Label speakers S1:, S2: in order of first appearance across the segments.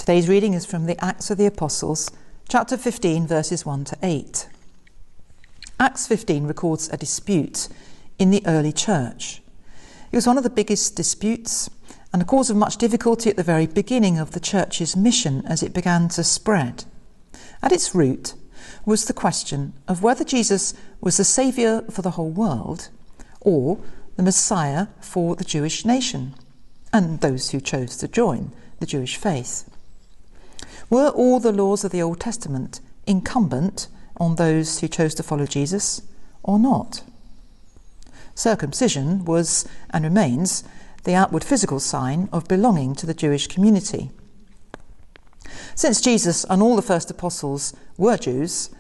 S1: Today's reading is from the Acts of the Apostles, chapter 15, verses 1 to 8. Acts 15 records a dispute in the early church. It was one of the biggest disputes and a cause of much difficulty at the very beginning of the church's mission as it began to spread. At its root was the question of whether Jesus was the Saviour for the whole world or the Messiah for the Jewish nation and those who chose to join the Jewish faith. Were all the laws of the Old Testament incumbent on those who chose to follow Jesus or not? Circumcision was and remains the outward physical sign of belonging to the Jewish community. Since Jesus and all the first apostles were Jews,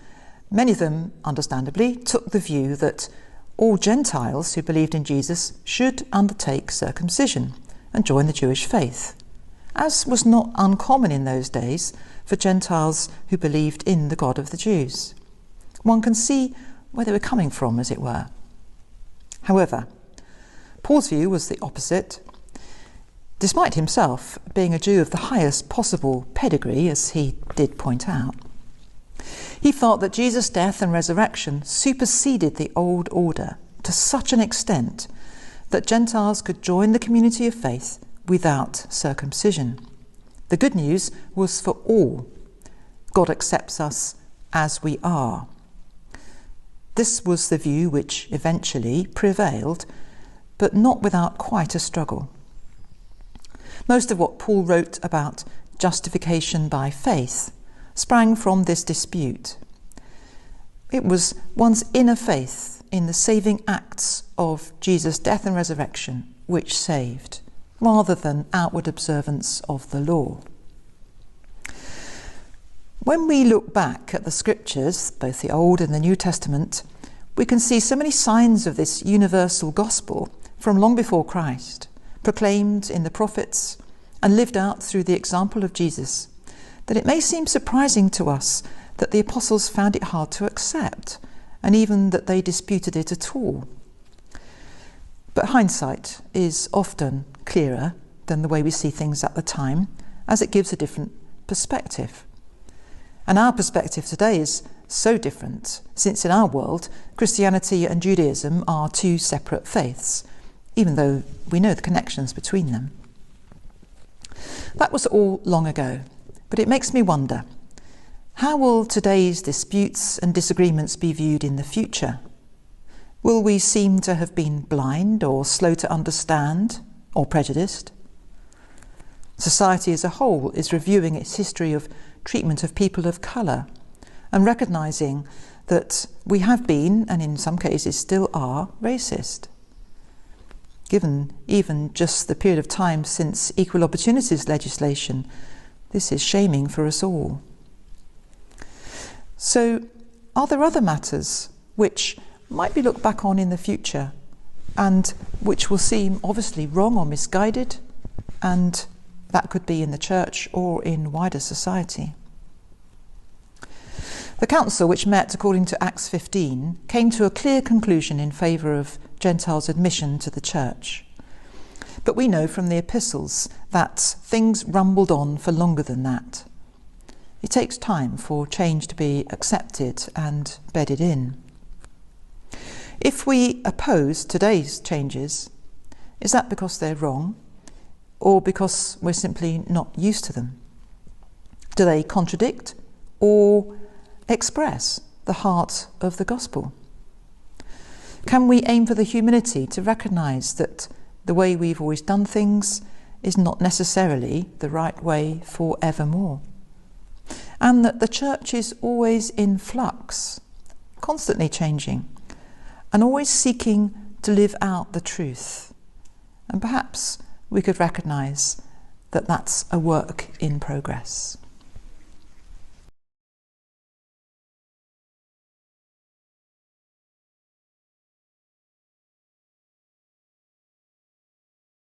S1: many of them, understandably, took the view that all Gentiles who believed in Jesus should undertake circumcision and join the Jewish faith, as was not uncommon in those days for Gentiles who believed in the God of the Jews. One can see where they were coming from, as it were. However, Paul's view was the opposite. Despite himself being a Jew of the highest possible pedigree, as he did point out, he felt that Jesus' death and resurrection superseded the old order to such an extent that Gentiles could join the community of faith without circumcision. The good news was for all. God accepts us as we are. This was the view which eventually prevailed, but not without quite a struggle. Most of what Paul wrote about justification by faith sprang from this dispute. It was one's inner faith in the saving acts of Jesus' death and resurrection which saved, rather than outward observance of the law. When we look back at the scriptures, both the Old and the New Testament, we can see so many signs of this universal gospel from long before Christ, proclaimed in the prophets and lived out through the example of Jesus, that it may seem surprising to us that the apostles found it hard to accept, and even that they disputed it at all. But hindsight is often clearer than the way we see things at the time, as it gives a different perspective. And our perspective today is so different, since in our world, Christianity and Judaism are two separate faiths, even though we know the connections between them. That was all long ago, but it makes me wonder, how will today's disputes and disagreements be viewed in the future? Will we seem to have been blind or slow to understand or prejudiced? Society as a whole is reviewing its history of treatment of people of colour and recognising that we have been, and in some cases still are, racist. Given even just the period of time since equal opportunities legislation, this is shaming for us all. So, are there other matters which might be looked back on in the future and which will seem obviously wrong or misguided, and that could be in the church or in wider society? The council, which met according to Acts 15, came to a clear conclusion in favour of Gentiles' admission to the church. But we know from the epistles that things rumbled on for longer than that. It takes time for change to be accepted and bedded in. If we oppose today's changes, is that because they're wrong, or because we're simply not used to them? Do they contradict or express the heart of the gospel? Can we aim for the humility to recognise that the way we've always done things is not necessarily the right way for evermore, and that the church is always in flux, constantly changing, and always seeking to live out the truth? And perhaps we could recognise that that's a work in progress.